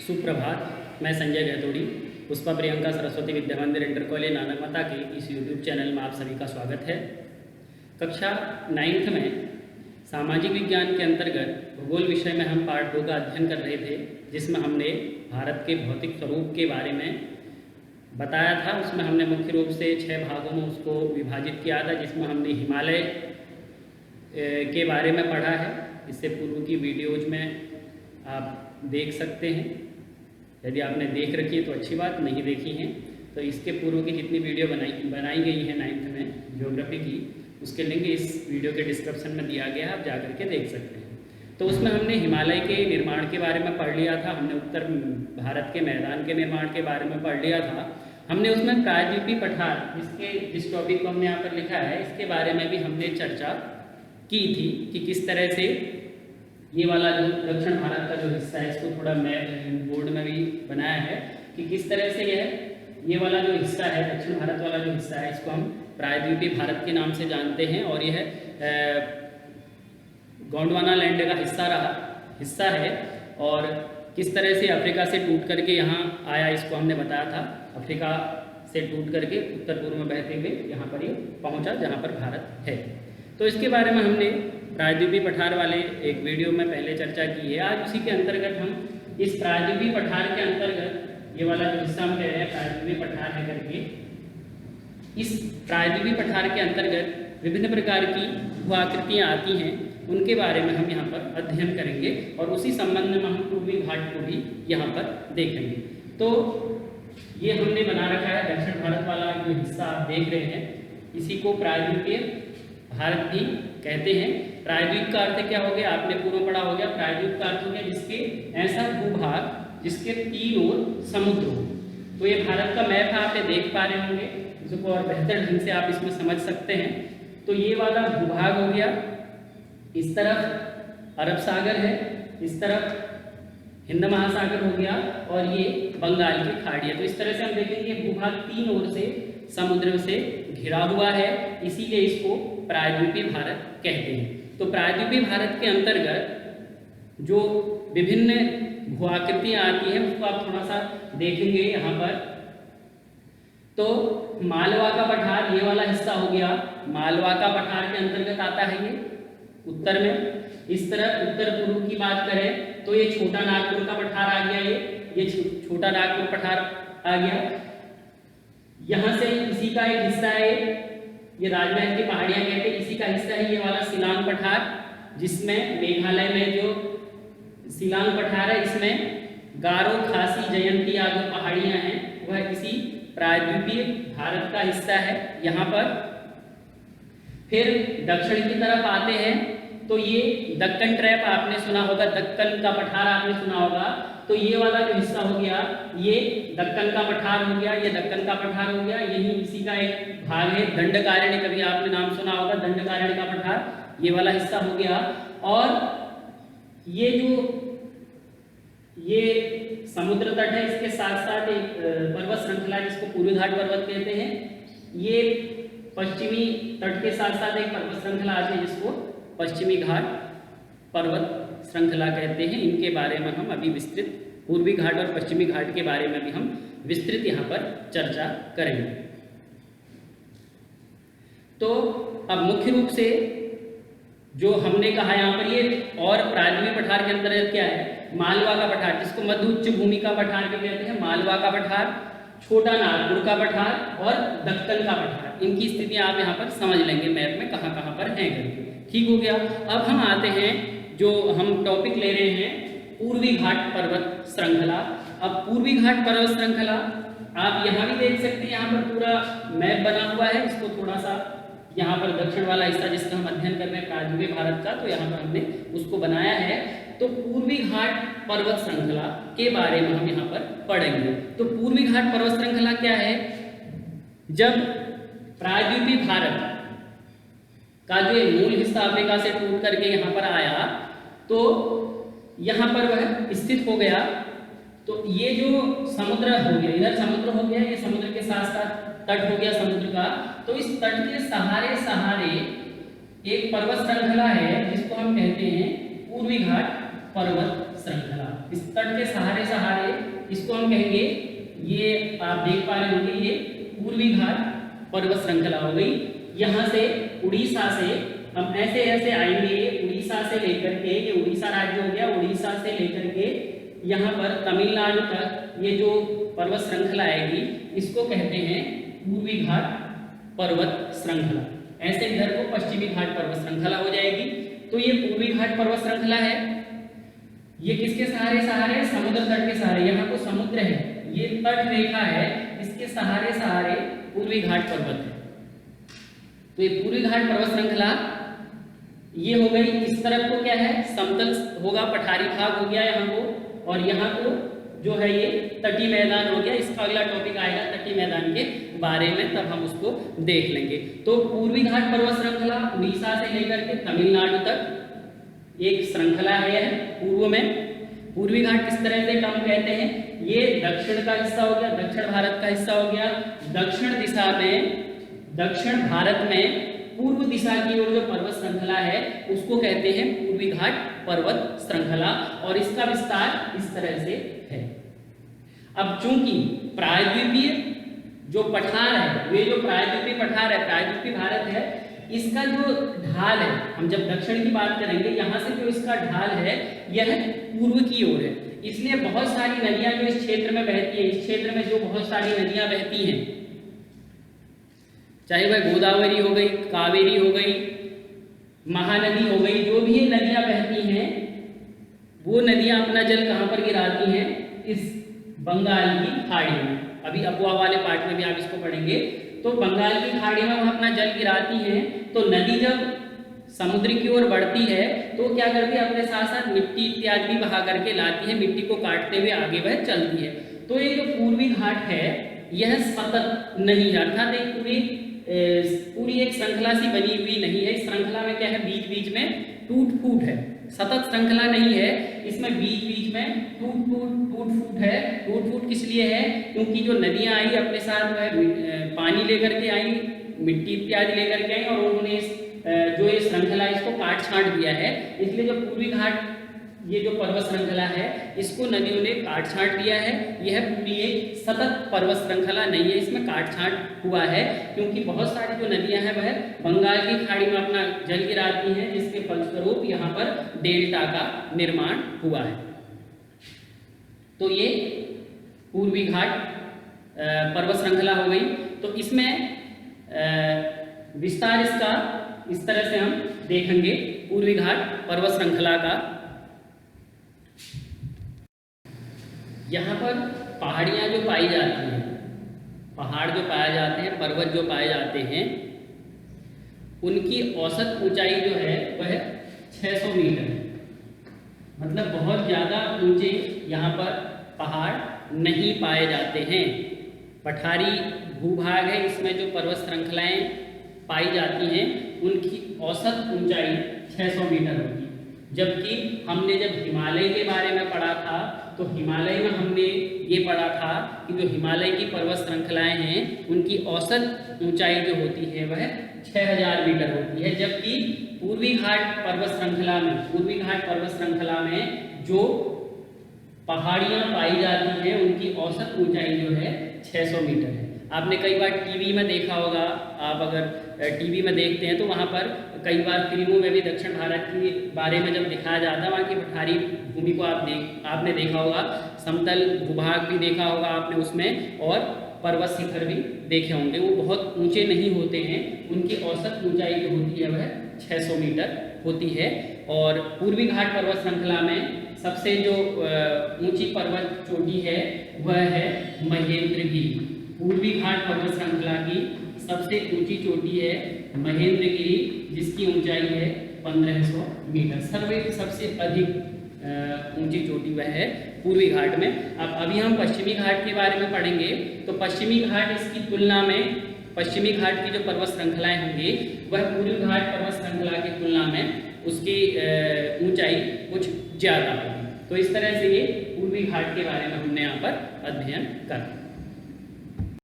सुप्रभात। मैं संजय गहतोड़ी, पुष्पा प्रियंका सरस्वती विद्या मंदिर इंटर कॉलेज नानकमता के इस यूट्यूब चैनल में आप सभी का स्वागत है। कक्षा 9th में सामाजिक विज्ञान के अंतर्गत भूगोल विषय में हम पार्ट 2 का अध्ययन कर रहे थे, जिसमें हमने भारत के भौतिक स्वरूप के बारे में बताया था। उसमें हमने मुख्य रूप से 6 भागों में उसको विभाजित किया था, जिसमें हमने हिमालय के बारे में पढ़ा है। इससे पूर्व की वीडियोज में आप देख सकते हैं। यदि आपने देख रखी है तो अच्छी बात, नहीं देखी हैं तो इसके पूर्व की जितनी वीडियो बनाई गई है 9th में ज्योग्राफी की, उसके लिंक इस वीडियो के डिस्क्रिप्शन में दिया गया है, आप जा करके देख सकते हैं। तो उसमें हमने हिमालय के निर्माण के बारे में पढ़ लिया था, हमने उत्तर भारत के मैदान के निर्माण के बारे में पढ़ लिया था। हमने उसमें प्रायद्वीपीय पठार, जिस टॉपिक को हमने यहाँ पर लिखा है, इसके बारे में भी हमने चर्चा की थी कि किस तरह से ये वाला जो दक्षिण भारत का जो हिस्सा है, इसको थोड़ा मैं बोर्ड में भी बनाया है कि किस तरह से ये वाला जो हिस्सा है, दक्षिण भारत वाला जो हिस्सा है, इसको हम प्रायद्वीपीय भारत के नाम से जानते हैं। और यह गोंडवाना लैंड का हिस्सा है और किस तरह से अफ्रीका से टूट करके यहाँ आया, इसको हमने बताया था। अफ्रीका से टूट करके उत्तर पूर्व में बहते हुए यहाँ पर ये पहुँचा जहाँ पर भारत है। तो इसके बारे में हमने प्रायद्वीपीय पठार वाले एक वीडियो में पहले चर्चा की है। आज उसी के अंतर्गत हम इस प्रायद्वीपीय पठार के अंतर्गत ये वाला जो हिस्सा हम कह रहे हैं प्रायद्वीपीय पठार है करके, इस प्रायद्वीपीय पठार के अंतर्गत विभिन्न प्रकार की भू-आकृतियाँ आती हैं, उनके बारे में हम यहाँ पर अध्ययन करेंगे और उसी संबंध में हम पूर्वी घाट को भी यहाँ पर देखेंगे। तो ये हमने बना रखा है दक्षिण भारत वाला जो हिस्सा आप देख रहे हैं, इसी को प्रायद्वीपीय भारत भी कहते हैं। प्रायद्वीप का अर्थ क्या हो गया, आपने पूर्व पढ़ा हो गया। प्रायद्वीप का अर्थ हो गया जिसके ऐसा भूभाग जिसके 3 ओर समुद्र हो। तो ये भारत का मैप है, आप ये देख पा रहे होंगे, इसको और बेहतर ढंग से आप इसमें समझ सकते हैं। तो ये वाला भूभाग हो गया, इस तरफ अरब सागर है, इस तरफ हिंद महासागर हो गया और ये बंगाल की खाड़ी है। तो इस तरह से हम देखेंगे भूभाग 3 ओर से समुद्र से घिरा हुआ है, इसीलिए इसको प्रायद्वीपीय भारत कहते हैं। तो प्रायद्वीपीय भारत के अंतर्गत जो विभिन्न भू-आकृतियाँ आती हैं उसको आप थोड़ा सा देखेंगे यहाँ पर। तो मालवा का पठार, ये वाला हिस्सा हो गया, मालवा का पठार के अंतर्गत आता है ये उत्तर में। इस तरह उत्तर पूर्व की बात करें तो ये छोटा नागपुर का पठार आ गया, ये छोटा नागपुर पठार आ गया। यहाँ से इसी का एक हिस्सा है, ये राजमहल की पहाड़ियाँ कहते हैं, इसी का हिस्सा है ये वाला शिलांग पठार, जिसमें मेघालय में जो शिलांग पठार है, इसमें गारो, खासी, जयंती आदि पहाड़ियाँ हैं, वह इसी प्रायद्वीपीय भारत का हिस्सा है। यहाँ पर फिर दक्षिण की तरफ आते हैं तो ये दक्कन ट्रैप आपने सुना होगा, दक्कन का पठार आपने सुना होगा। तो ये वाला जो हिस्सा हो गया ये दक्कन का पठार हो गया, ये दक्कन का पठार हो गया, यही इसी का एक भाग है। दंडकारण्य, कभी आपने नाम सुना होगा, दंडकारण्य का पठार, ये वाला हिस्सा हो गया। और ये जो ये समुद्र तट है, इसके साथ साथ एक पर्वत श्रृंखला जिसको पूर्वी घाट पर्वत कहते हैं, ये पश्चिमी तट के साथ साथ एक पर्वत श्रृंखला आती है जिसको पश्चिमी घाट पर्वत श्रृंखला कहते हैं। इनके बारे में हम अभी विस्तृत, पूर्वी घाट और पश्चिमी घाट के बारे में भी हम विस्तृत यहाँ पर चर्चा करेंगे। तो अब मुख्य रूप से जो हमने कहा यहाँ पर, ये और प्रायद्वीपीय पठार के अंतर्गत क्या है, मालवा का पठार जिसको मध्य उच्च भूमि का पठार भी कहते हैं, मालवा का पठार, छोटा नागपुर का पठार और दक्कन का पठार, इनकी स्थितियाँ आप यहाँ पर समझ लेंगे मैप में कहाँ कहाँ पर हैं करके। ठीक हो गया। अब हम आते हैं, जो हम टॉपिक ले रहे हैं पूर्वी घाट पर्वत श्रृंखला। अब पूर्वी घाट पर्वत श्रृंखला आप यहाँ भी देख सकते हैं, यहाँ पर पूरा मैप बना हुआ है। इसको थोड़ा सा यहाँ पर दक्षिण वाला हिस्सा जिसका हम अध्ययन कर रहे हैं प्रायद्वीपीय भारत का, तो यहाँ पर हमने उसको बनाया है। तो पूर्वी घाट पर्वत श्रृंखला के बारे में हम यहाँ पर पढ़ेंगे। तो पूर्वी घाट पर्वत श्रृंखला क्या है, जब प्रायद्वीपीय भारत का जो मूल हिस्सा अफ्रीका से टूट करके यहाँ पर आया तो यहाँ पर वह स्थित हो गया। तो ये जो समुद्र हो गया, इधर समुद्र हो गया, ये समुद्र के साथ साथ तट हो गया समुद्र का। तो इस तट के सहारे सहारे एक पर्वत श्रृंखला है जिसको हम कहते हैं पूर्वी घाट पर्वत श्रृंखला। इस तट के सहारे सहारे इसको हम कहेंगे, ये आप देख पा रहे होंगे, ये पूर्वी घाट पर्वत श्रृंखला हो गई। यहाँ से उड़ीसा से हम ऐसे ऐसे आएंगे, उड़ीसा से लेकर के, ये उड़ीसा राज्य हो गया, उड़ीसा से लेकर के यहाँ पर तमिलनाडु तक ये जो पर्वत श्रृंखला आएगी इसको कहते हैं पूर्वी घाट पर्वत श्रृंखला। ऐसे इधर को पश्चिमी घाट पर्वत श्रृंखला हो जाएगी। तो ये पूर्वी घाट पर्वत श्रृंखला है, ये किसके सहारे सहारे, समुद्र तट के सहारे। यहाँ को समुद्र है, ये तट रेखा है, इसके सहारे सहारे पूर्वी घाट पर्वत है। तो ये पूर्वी घाट पर्वत श्रृंखला ये हो गई। इस तरफ को क्या है, समतल होगा, पठारी भाग हो गया यहाँ को, और यहाँ को जो है ये तटीय मैदान हो गया। इसका अगला टॉपिक आएगा तटीय मैदान के बारे में, तब हम उसको देख लेंगे। तो पूर्वी घाट पर्वत श्रृंखला उड़ीसा से लेकर के तमिलनाडु तक एक श्रृंखला है। पूर्व में पूर्वी घाट किस तरह से हम कहते हैं, ये दक्षिण का हिस्सा हो गया, दक्षिण भारत का हिस्सा हो गया। दक्षिण दिशा में, दक्षिण भारत में पूर्व दिशा की ओर जो पर्वत श्रृंखला है उसको कहते हैं पूर्वी घाट पर्वत श्रृंखला, और इसका विस्तार इस तरह से है। अब चूंकि प्रायद्वीपीय जो पठार है, वे जो प्रायद्वीपीय पठार है, प्रायद्वीपीय भारत है, इसका जो ढाल है, हम जब दक्षिण की बात करेंगे, यहाँ से जो इसका ढाल है यह पूर्व की ओर है। इसलिए बहुत सारी नदियां जो इस क्षेत्र में बहती है, इस क्षेत्र में जो बहुत सारी नदियां बहती हैं, चाहे वह गोदावरी हो गई, कावेरी हो गई, महानदी हो गई, जो भी नदियां बहती हैं वो नदियां अपना जल कहाँ पर गिराती हैं, इस बंगाल की खाड़ी में। अभी अफवाह वाले पार्ट में भी आप इसको पढ़ेंगे। तो बंगाल की खाड़ी में वह अपना जल गिराती हैं। तो नदी जब समुद्र की ओर बढ़ती है तो क्या करती है, अपने साथ साथ मिट्टी इत्यादि भी बहा करके लाती है, मिट्टी को काटते हुए आगे वह चलती है। तो ये जो पूर्वी घाट है यह सतत नहीं है, अर्थात एक पूरी एक श्रृंखला सी बनी हुई नहीं है। इस श्रृंखला में क्या है, बीच बीच में टूट फूट है, सतत श्रृंखला नहीं है। इसमें बीच बीच में टूट फूट है। टूट फूट किस लिए है, क्योंकि जो नदियां आई अपने साथ वह पानी लेकर के आई, मिट्टी इत्यादि लेकर के आई, और उन्होंने जो ये श्रृंखला इसको काट छांट दिया है। इसलिए जो पूर्वी घाट ये जो पर्वत श्रृंखला है इसको नदियों ने काट छांट दिया है। यह पूरी एक सतत पर्वत श्रृंखला नहीं है, इसमें काट छांट हुआ है, क्योंकि बहुत सारी जो नदियां हैं वह बंगाल की खाड़ी में अपना जल गिराती हैं, जिसके फलस्वरूप यहाँ पर डेल्टा का निर्माण हुआ है। तो ये पूर्वी घाट पर्वत श्रृंखला हो गई। तो इसमें विस्तार इसका इस तरह से हम देखेंगे पूर्वी घाट पर्वत श्रृंखला का। यहाँ पर पहाड़ियाँ जो पाई जाती हैं, पहाड़ जो पाए जाते हैं, पर्वत जो पाए जाते हैं, उनकी औसत ऊंचाई जो है वह 600 मीटर है। मतलब बहुत ज़्यादा ऊंचे यहाँ पर पहाड़ नहीं पाए जाते हैं। पठारी भूभाग है, इसमें जो पर्वत श्रृंखलाएँ पाई जाती हैं उनकी औसत ऊंचाई 600 मीटर होगी। जबकि हमने जब हिमालय के बारे में पढ़ा था तो हिमालय में हमने ये पढ़ा था कि जो हिमालय की पर्वत श्रृंखलाएं हैं उनकी औसत ऊंचाई जो होती है वह 6000 मीटर होती है। जबकि पूर्वी घाट पर्वत श्रृंखला में जो पहाड़ियाँ पाई जाती हैं उनकी औसत ऊंचाई जो है 600 मीटर है। आपने कई बार टीवी में देखा होगा, आप अगर टीवी में देखते हैं तो वहाँ पर कई बार फिल्मों में भी दक्षिण भारत के बारे में जब दिखाया जाता है, वहाँ की पठारी भूमि को आपने देखा होगा, समतल भूभाग भी देखा होगा आपने उसमें, और पर्वत शिखर भी देखे होंगे। वो बहुत ऊंचे नहीं होते हैं, उनकी औसत ऊंचाई जो होती है वह 600 मीटर होती है। और पूर्वी घाट पर्वत श्रृंखला में सबसे जो ऊंची पर्वत चोटी है वह है महेंद्रगिरी। पूर्वी घाट पर्वत श्रृंखला की सबसे ऊंची चोटी है महेंद्रगिरी, जिसकी ऊंचाई है 1500 मीटर। सबसे अधिक ऊंची चोटी वह है पूर्वी घाट में। अब अभी हम पश्चिमी घाट के बारे में पढ़ेंगे। तो पश्चिमी घाट इसकी तुलना में, पश्चिमी घाट की जो पर्वत श्रृंखलाएं होंगी वह पूर्वी घाट पर्वत श्रृंखला की तुलना में उसकी ऊंचाई कुछ ज़्यादा होगी। तो इस तरह से ये पूर्वी घाट के बारे में हमने यहाँ पर अध्ययन कर